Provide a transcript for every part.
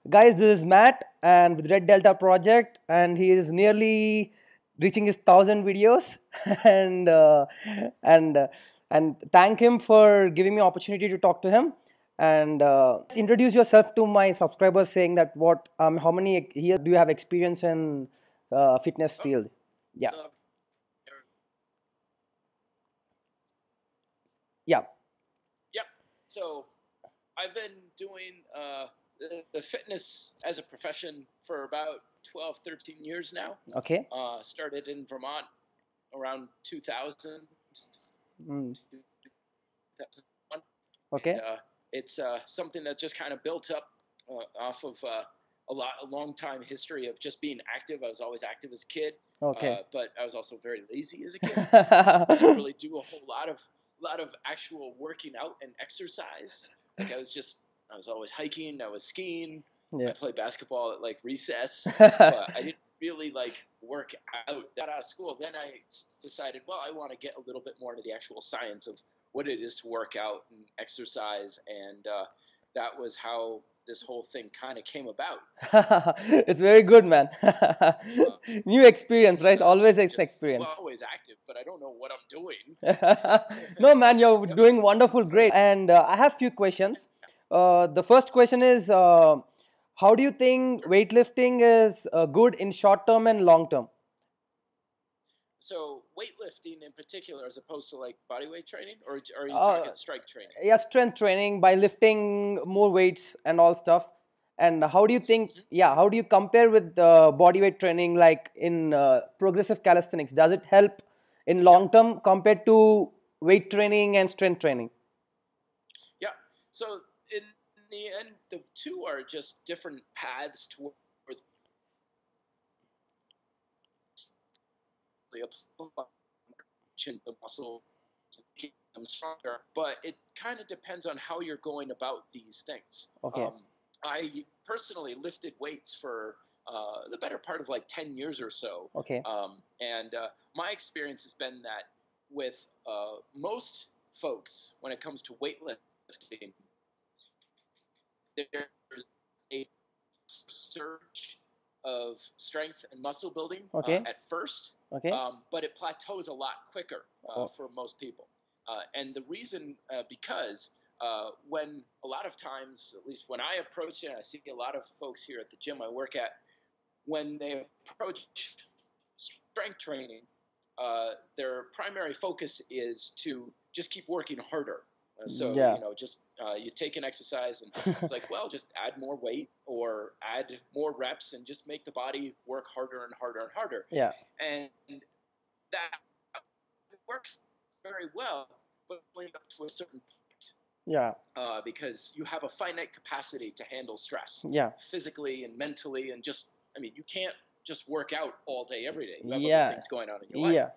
Guys, this is Matt and with Red Delta Project, and he is nearly reaching his 1,000 videos. and and uh, and thank him for giving me opportunity to talk to him. And introduce yourself to my subscribers, saying that what how many years do you have experience in fitness Oh, field? Yeah, so yeah. yep. So I've been doing the fitness as a profession for about 12, 13 years now. Okay. Started in Vermont around 2000, Mm, 2001. And okay. it's something that just kind of built up off of a long time history of just being active. I was always active as a kid, Okay. but I was also very lazy as a kid. Didn't really do a whole lot of actual working out and exercise. Like I was always hiking, I was skiing, I Yeah. played basketball at like recess, but I didn't really like work out. Got out of school, then I decided, well, I want to get a little bit more into the actual science of what it is to work out and exercise, and that was how this whole thing kind of came about. It's very good, man. New experience, right? So Always an just well, experience. always active, but I don't know what I'm doing. No, man, you're Yep. doing wonderful, So great. And I have few questions. The first question is, how do you think sure. weightlifting is good in short term and long term? So weightlifting in particular, as opposed to like body weight training, or are you Uh, talking strength training? yeah, strength training by lifting more weights and all stuff. And how do you think, Hmm. yeah, how do you compare with body weight training like in progressive calisthenics? Does it help in Yeah, long term compared to weight training and strength training? yeah. So in the end, the two are just different paths towards the muscle to make them stronger. But it kind of depends on how you're going about these things. Okay, I personally lifted weights for the better part of like 10 years or so. okay, And my experience has been that with most folks, when it comes to weightlifting, there's a surge of strength and muscle building okay, at first, okay. but it plateaus a lot quicker Oh, for most people. And the reason, because when a lot of times, at least when I approach it, I see a lot of folks here at the gym I work at, when they approach strength training, their primary focus is to just keep working harder. So yeah, you know, just you take an exercise and it's like, well, just add more weight or add more reps and just make the body work harder and harder and harder. yeah, And that works very well, but only up to a certain point, yeah, because you have a finite capacity to handle stress yeah, physically and mentally, and just, I mean, you can't just work out all day, every day. You have other yeah, things going on in your life. yeah.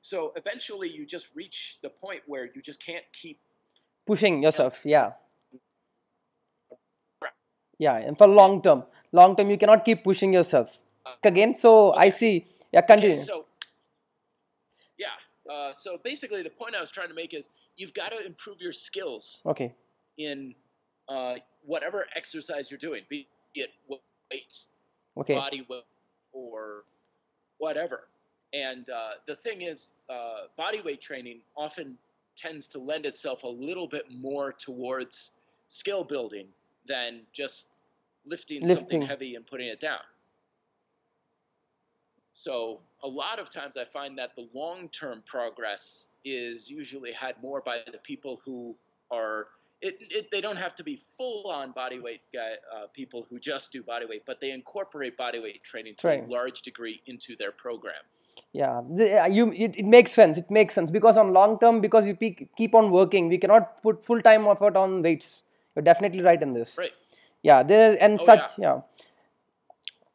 So eventually you just reach the point where you just can't keep Pushing handling yourself, yeah, crap. yeah. And for long term, you cannot keep pushing yourself again. So I Okay. see. Yeah, Okay. continue. So yeah. So basically, the point I was trying to make is you've got to improve your skills Okay, in whatever exercise you're doing, be it weights, okay, body weight, or whatever. And the thing is, body weight training often tends to lend itself a little bit more towards skill building than just lifting something lifting. heavy and putting it down. So a lot of times I find that the long-term progress is usually had more by the people who are they don't have to be full-on body weight people who just do body weight, but they incorporate body weight training to a Train. large degree into their program. Yeah, it makes sense. It makes sense because on long term, because you keep on working, we cannot put full time effort on weights. You're definitely right in this. Right. Yeah, there and Oh yeah. such. Yeah,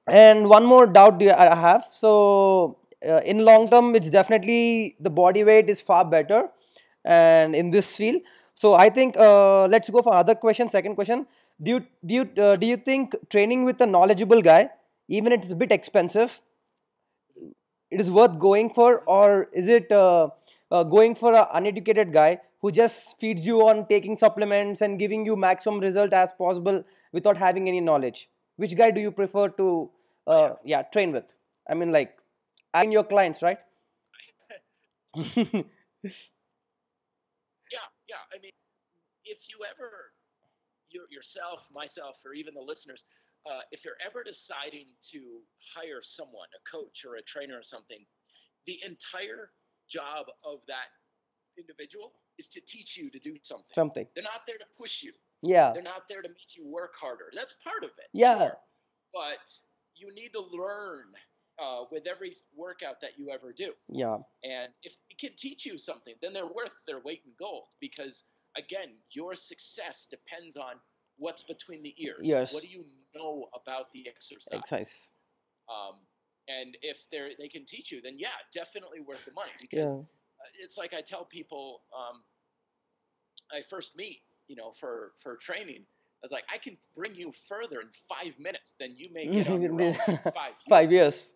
and one more doubt I have. So in long Mhm. term, it's definitely the body weight is far better, and in this field. So I think let's go for other question. Second question: do you think training with a knowledgeable guy, even it's a bit expensive, it is worth going for, Mhm. or is it going for an uneducated guy who just feeds you on taking supplements and giving you maximum result as possible without having any knowledge? which guy do you prefer to train with? I mean, like, I mean your clients, right? Yeah, yeah. I mean, if you ever, yourself, myself, or even the listeners, if you're ever deciding to hire someone, a coach or a trainer or something, the entire job of that individual is to teach you to do something. Something. They're not there to push you. Yeah. They're not there to make you work harder. That's part of it. Yeah. Sure. But you need to learn with every workout that you ever do. Yeah. And if it can teach you something, then they're worth their weight in gold. Because again, your success depends on what's between the ears. Yes. What do you know about the exercise? And if they can teach you, then yeah, definitely worth the money. Because it's like I tell people, I first meet, for training. I was like, I can bring you further in 5 minutes than you may get on your own in 5 years. 5 years.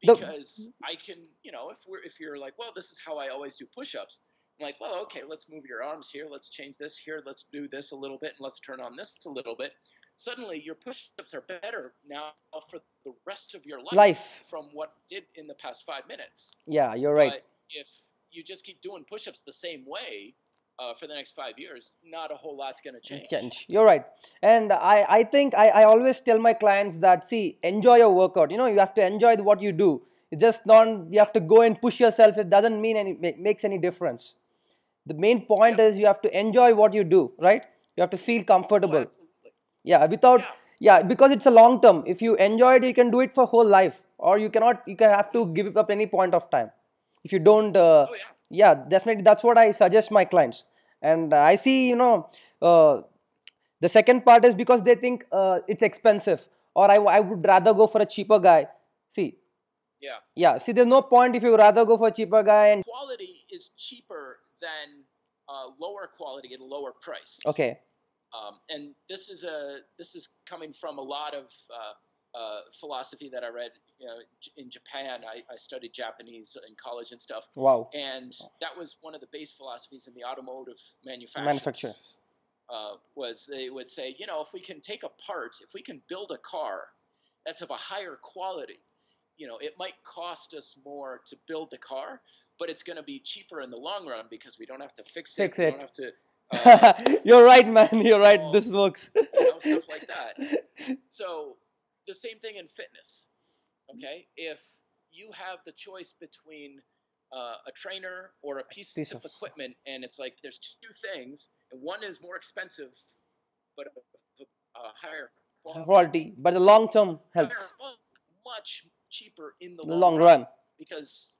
Because I can, if you're like, well, this is how I always do push-ups. I'm like, well, okay, let's move your arms here. Let's change this here. Let's do this a little bit, and let's turn on this a little bit. Suddenly, your push-ups are better now for the rest of your life from what did in the past 5 minutes. Yeah, you're right. But if you just keep doing push-ups the same way for the next 5 years, not a whole lot's going to change. You're right. And I think I always tell my clients that, see, enjoy your workout. You have to enjoy what you do. It's just not, you have to go and push yourself. It doesn't mean makes any difference. The main point is you have to enjoy what you do, right? You have to feel comfortable. Oh, absolutely. Yeah, because it's a long term. If you enjoy it, you can do it for whole life, or you can have to give it up any point of time. If you don't, yeah, definitely that's what I suggest my clients. And I see, the second part is because they think it's expensive, or I would rather go for a cheaper guy. See, see, there's no point if you rather go for a cheaper guy. And quality is cheaper than lower quality at a lower price. Okay. And this is coming from a lot of philosophy that I read. In Japan, I studied Japanese in college and stuff. Wow. And that was one of the base philosophies in the automotive manufacturers. Was they would say, if we can take a part, if we can build a car that's of a higher quality, it might cost us more to build the car, but it's going to be cheaper in the long run because we don't have to fix it. We don't have to. You're right, man. You're right. This works. Stuff like that. So the same thing in fitness. Okay, if you have the choice between a trainer or a piece of equipment, and it's like there's two things, and one is more expensive, but a higher quality, but the long term helps. Much cheaper in the long run. Because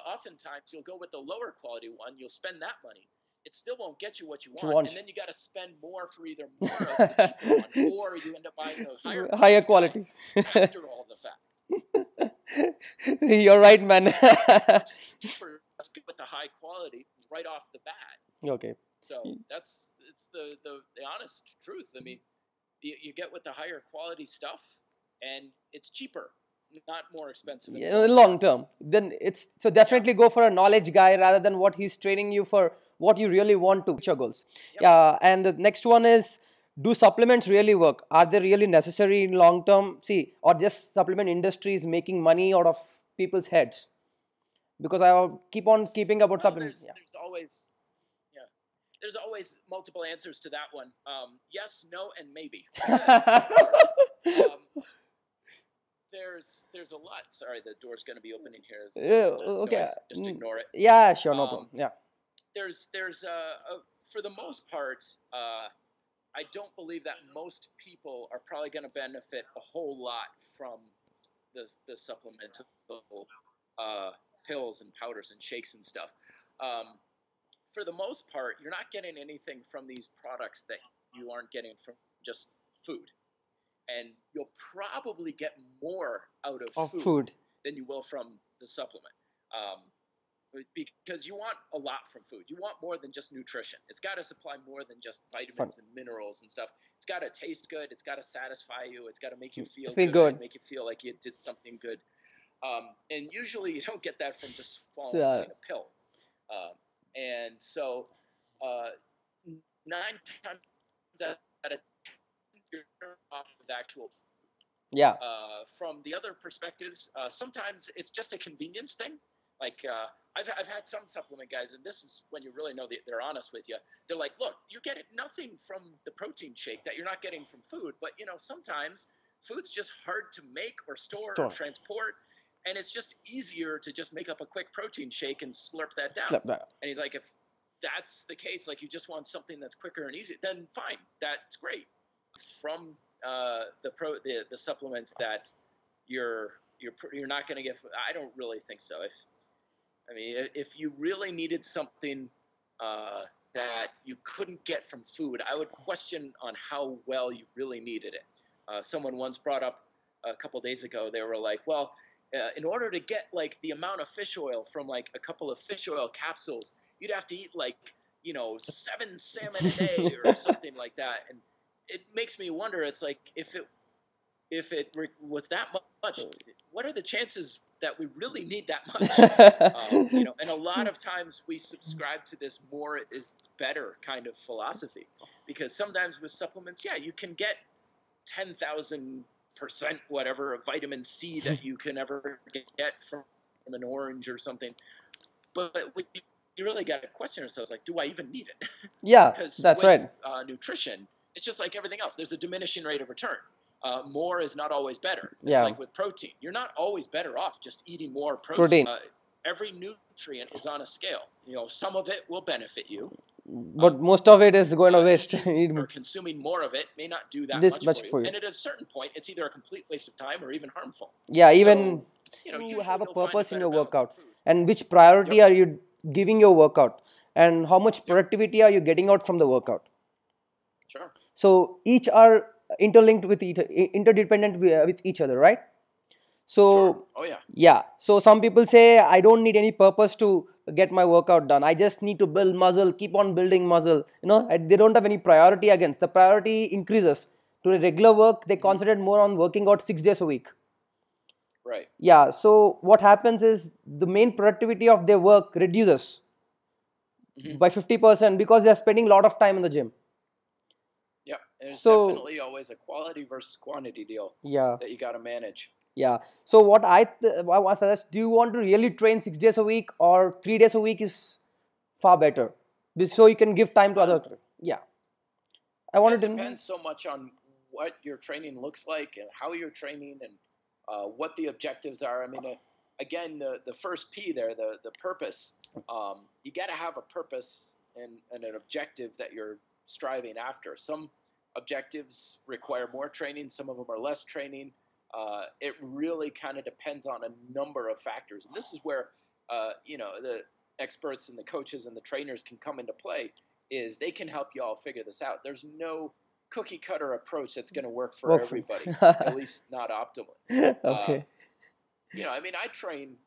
oftentimes you'll go with the lower quality one, you'll spend that money. It still won't get you what you want. And then you got to spend more for either more of the cheaper one, or you end up buying the higher quality. After all the fact. You're right, man. Cheaper with the high quality right off the bat. Okay. So it's the honest truth. I mean, you get with the higher quality stuff, and it's cheaper, not more expensive. In long term, then so definitely go for a knowledge guy rather than what he's training you for what you really want to reach your goals. Yeah, and the next one is, do supplements really work? Are they really necessary in long term? See, or just supplement industry is making money out of people's heads? Because I keep on keeping about supplements. There's always multiple answers to that one. Yes, no, and maybe. There's a lot. Sorry, the door's going to be opening here. Okay. Just ignore it. Yeah, sure, no problem. Yeah. There's for the most part, I don't believe that most people are probably going to benefit a whole lot from the supplemental pills and powders and shakes and stuff. For the most part, you're not getting anything from these products that you aren't getting from just food. And you'll probably get more out of food than you will from the supplement. Because you want a lot from food. You want more than just nutrition. It's got to supply more than just vitamins and minerals and stuff. It's got to taste good. It's got to satisfy you. It's got to make you feel good. Make you feel like you did something good. And usually you don't get that from just swallowing a pill. And so 9 times out of you're off of the actual Yeah. from the other perspectives, sometimes it's just a convenience thing. Like I've had some supplement guys, and this is when you really know that they're honest with you. They're like, look, you get nothing from the protein shake that you're not getting from food, but sometimes food's just hard to make or store or transport, and it's just easier to just make up a quick protein shake and slurp that down. And he's like, if that's the case, like you just want something that's quicker and easier, then fine, that's great. From the supplements that you're not going to get, I don't really think so. If you really needed something that you couldn't get from food, I would question on how well you really needed it. Someone once brought up a couple days ago, they were like, well, in order to get like the amount of fish oil from like a couple of fish oil capsules, you'd have to eat like 7 salmon a day or something like that. And it makes me wonder, it's like, if it was that much, what are the chances that we really need that much? And a lot of times we subscribe to this more is better kind of philosophy, because sometimes with supplements, yeah, you can get 10,000% whatever of vitamin C that you can ever get from an orange or something. But you really got to question yourselves, like, do I even need it? Yeah, that's right. Nutrition, it's just like everything else. There's a diminishing rate of return. More is not always better. It's like with protein. You're not always better off just eating more protein. Every nutrient is on a scale. Some of it will benefit you, but most of it is going to waste. Or consuming more of it may not do that much for you. And at a certain point, it's either a complete waste of time or even harmful. Yeah, even you have a purpose in your workout, and which priority are you giving your workout, and how much productivity are you getting out from the workout? Sure. So each are interlinked with interdependent with each other, right? So sure. Oh yeah. Yeah. So some people say, I don't need any purpose to get my workout done. I just need to build muscle, keep on building muscle. They don't have any priority against. The priority increases. To regular work, they concentrate more on working out 6 days a week. Right. Yeah. So what happens is the main productivity of their work reduces by 50% because they are spending a lot of time in the gym. Yeah. There's definitely always a quality versus quantity deal. Yeah. That you got to manage. Yeah. So what I suggest, do you want to really train 6 days a week or 3 days a week is far better? So you can give time to other. Yeah. I wanted to. It depends so much on what your training looks like and how you're training and what the objectives are. I mean, again, the first P there, the purpose. You got to have a purpose and an objective that you're striving after. Some objectives require more training. Some of them are less training. It really kind of depends on a number of factors. And this is where, the experts and the coaches and the trainers can come into play, is they can help you all figure this out. There's no cookie cutter approach that's going to work for everybody, at least not optimally. Okay. I train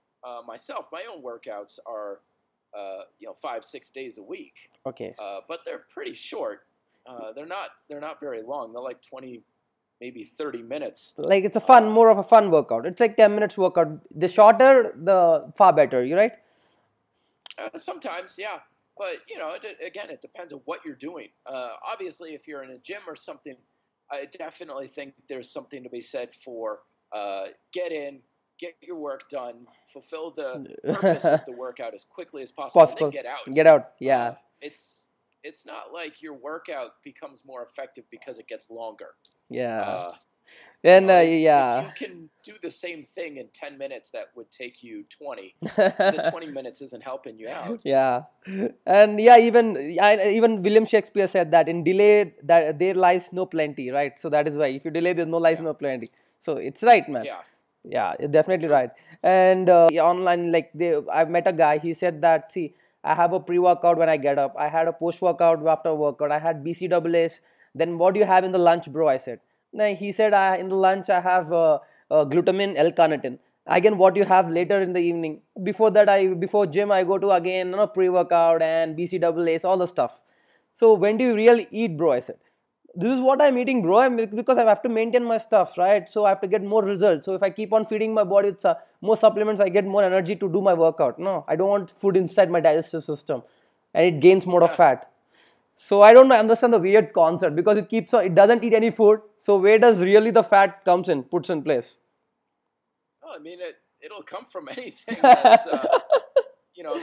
myself. My own workouts are, 5-6 days a week. Okay. But they're pretty short. They're not very long. They're like 20, maybe 30 minutes. Like it's more of a fun workout. It's like 10 minutes workout. The shorter, the far better. You right? Sometimes, yeah. But, it depends on what you're doing. Obviously, if you're in a gym or something, I definitely think there's something to be said for get in, get your work done, fulfill the purpose of the workout as quickly as possible, and then get out. Get out, yeah. It's not like your workout becomes more effective because it gets longer. Yeah. If you can do the same thing in 10 minutes that would take you 20, the 20 minutes isn't helping you out. Yeah. And even William Shakespeare said that in delay that there lies no plenty, right? So that is why if you delay, there's no lies no plenty. So it's right, man. Yeah. Yeah, you're definitely right. And online, I've met a guy, he said that, see, I have a pre-workout when I get up. I had a post-workout after workout. I had BCAAs. Then what do you have in the lunch, bro? I said. No, he said, in the lunch I have glutamine, L-carnitine. Again, what you have later in the evening. Before that, before gym, I go to again pre-workout and BCAAs, all the stuff. So when do you really eat, bro? I said. This is what I'm eating, bro. Because I have to maintain my stuff, right? So I have to get more results. So if I keep on feeding my body with more supplements, I get more energy to do my workout. No, I don't want food inside my digestive system, and it gains more of fat. So I don't understand the weird concept because it keeps on, it doesn't eat any food. So where does really the fat comes in, puts in place? Well, I mean, it'll come from anything that's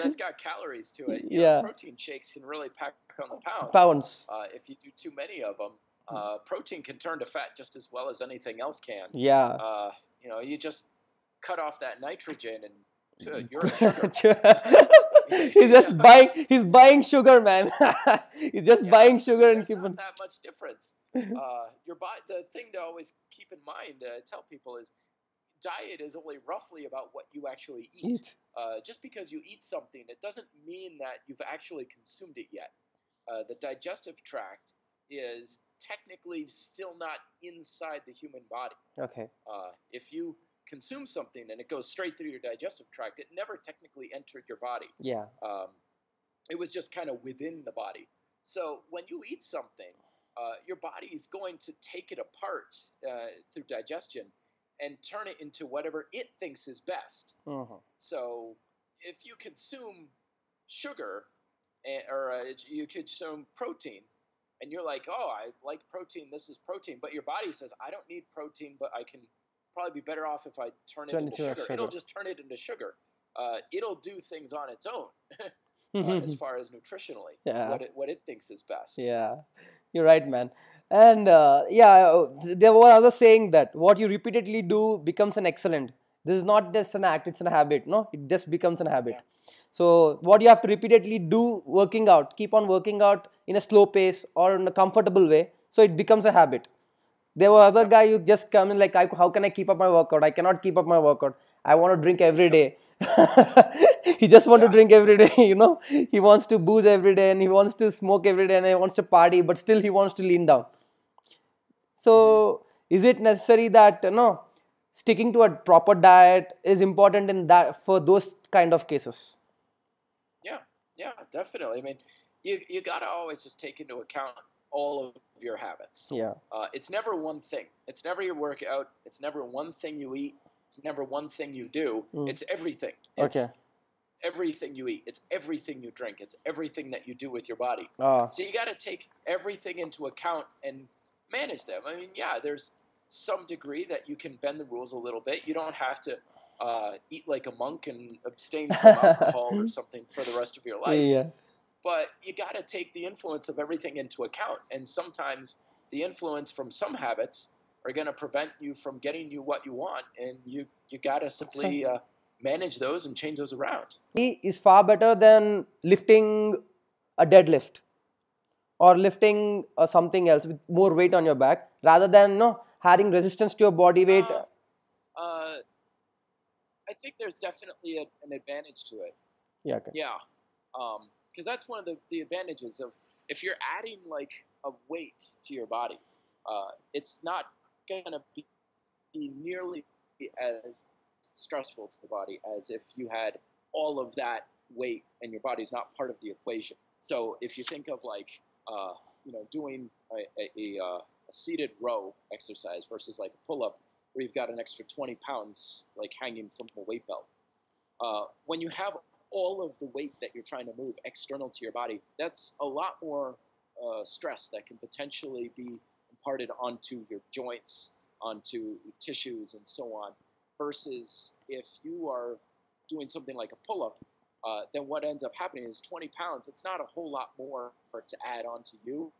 that's got calories to it. Yeah. Protein shakes can really pack on the pounds. Pounds. If you do too many of them, protein can turn to fat just as well as anything else can. Yeah. You just cut off that nitrogen and you're a sugar. He's buying sugar, man. He's just buying sugar and keeping. Not that much difference. Your body. The thing to always keep in mind, tell people is, diet is only roughly about what you actually eat. Just because you eat something, it doesn't mean that you've actually consumed it yet. The digestive tract is technically still not inside the human body. Okay. If you consume something and it goes straight through your digestive tract, it never technically entered your body. Yeah. It was just kind of within the body. So when you eat something, your body is going to take it apart through digestion and turn it into whatever it thinks is best. So if you consume sugar or you consume protein, and you're like, oh, I like protein, this is protein, but your body says, I don't need protein, but I can probably be better off if I turn it into sugar. It'll just turn it into sugar. It'll do things on its own as far as nutritionally, what it thinks is best. Yeah, you're right, man. And there was another saying that what you repeatedly do becomes an excellent. This is not just an act, it's a habit. No, it just becomes a habit. Yeah. So what you have to repeatedly do, working out, keep on working out in a slow pace or in a comfortable way, so it becomes a habit. There were other guy who just come in like, how can I keep up my workout? I cannot keep up my workout. I want to drink every day. He just want to drink every day, He wants to booze every day and he wants to smoke every day and he wants to party, but still he wants to lean down. So is it necessary that, sticking to a proper diet is important in that for those kind of cases? Yeah, definitely. I mean, you got to always just take into account all of your habits. Yeah. It's never one thing. It's never your workout. It's never one thing you eat. It's never one thing you do. It's everything. It's everything you eat. It's everything you drink. It's everything that you do with your body. So you got to take everything into account and manage them. I mean, there's some degree that you can bend the rules a little bit. You don't have to eat like a monk and abstain from alcohol or something for the rest of your life. Yeah. But you got to take the influence of everything into account. And sometimes the influence from some habits are going to prevent you from getting you what you want. And you got to simply manage those and change those around. Is far better than lifting a deadlift or lifting something else with more weight on your back rather than adding resistance to your body weight. I think there's definitely an advantage to it. Yeah. Okay. Yeah. Because that's one of the advantages of if you're adding like a weight to your body, it's not going to be nearly as stressful to the body as if you had all of that weight and your body's not part of the equation. So if you think of like, doing a seated row exercise versus like a pull-up where you've got an extra 20 pounds like hanging from a weight belt. When you have all of the weight that you're trying to move external to your body, that's a lot more stress that can potentially be imparted onto your joints, onto tissues, and so on, versus if you are doing something like a pull-up, then what ends up happening is 20 pounds, it's not a whole lot more to add onto you,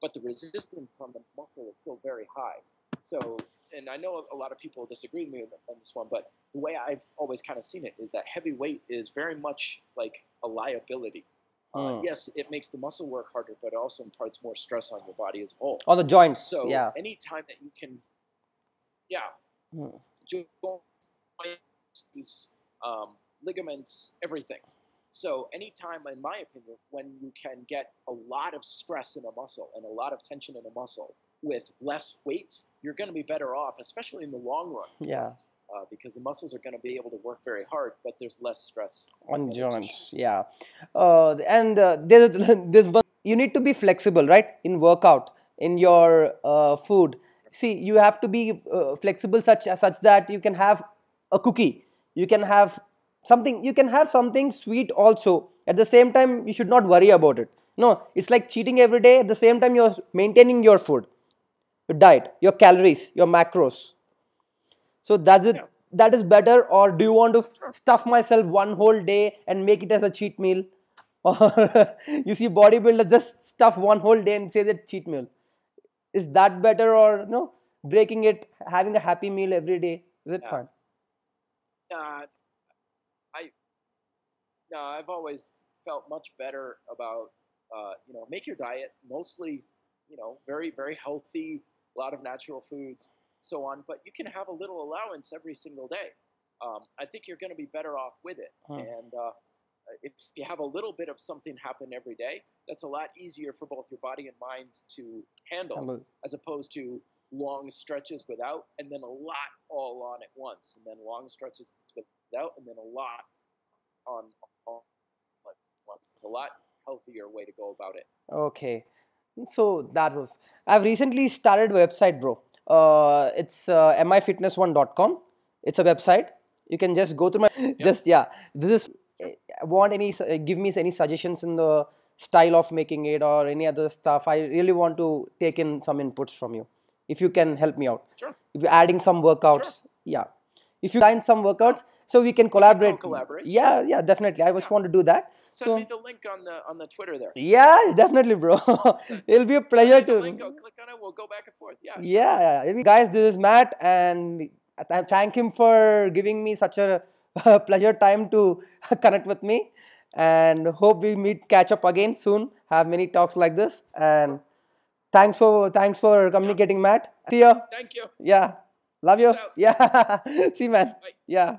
but the resistance on the muscle is still very high. So, and I know a lot of people disagree with me on this one, but the way I've always kind of seen it is that heavy weight is very much like a liability. Yes, it makes the muscle work harder, but it also imparts more stress on your body as a whole. On the joints, so any time that you can, joints, ligaments, everything. So anytime, in my opinion, when you can get a lot of stress in a muscle and a lot of tension in a muscle with less weight, you're going to be better off, especially in the long run. Yeah. Because the muscles are going to be able to work very hard, but there's less stress on joints. Yeah. There's one, you need to be flexible, right? In workout, in your food. See, you have to be flexible such that you can have a cookie. You can have something sweet also. At the same time, you should not worry about it. No, it's like cheating every day. At the same time, you're maintaining your food, your diet, your calories, your macros. So that's it. Yeah. That is better, or do you want to Sure. stuff myself one whole day and make it as a cheat meal? Or you see bodybuilders just stuff one whole day and say that cheat meal. Is that better, or no? Breaking it, having a happy meal every day. Is it Yeah. fine? Uh, I I've always felt much better about make your diet mostly very very healthy, a lot of natural foods, so on. But you can have a little allowance every single day. I think you're going to be better off with it. And if you have a little bit of something happen every day, that's a lot easier for both your body and mind to handle, as opposed to long stretches without, and then a lot all on at once, and then long stretches without, and then a lot on like once. It's a lot healthier way to go about it. Okay. So that was. I've recently started a website, bro. It's mifitness1.com. It's a website. You can just go through my just yeah. This is want any give me any suggestions in the style of making it or any other stuff. I really want to take in some inputs from you. If you can help me out. Sure. If you're adding some workouts, yeah. If you design some workouts, so we can collaborate. Collaborate. Yeah, yeah, definitely. I just want to do that. Send me the link on the Twitter there. Yeah, definitely, bro. It'll be a pleasure Send me the to. link, I'll click on it. We'll go back and forth. Yeah. Yeah, guys, this is Matt, and I thank him for giving me such a pleasure time to connect with me, and hope we meet, catch up again soon. Have many talks like this, and thanks for communicating, Matt. See ya. Thank you. Yeah, love you. Peace out. Yeah, see, man. Bye. Yeah.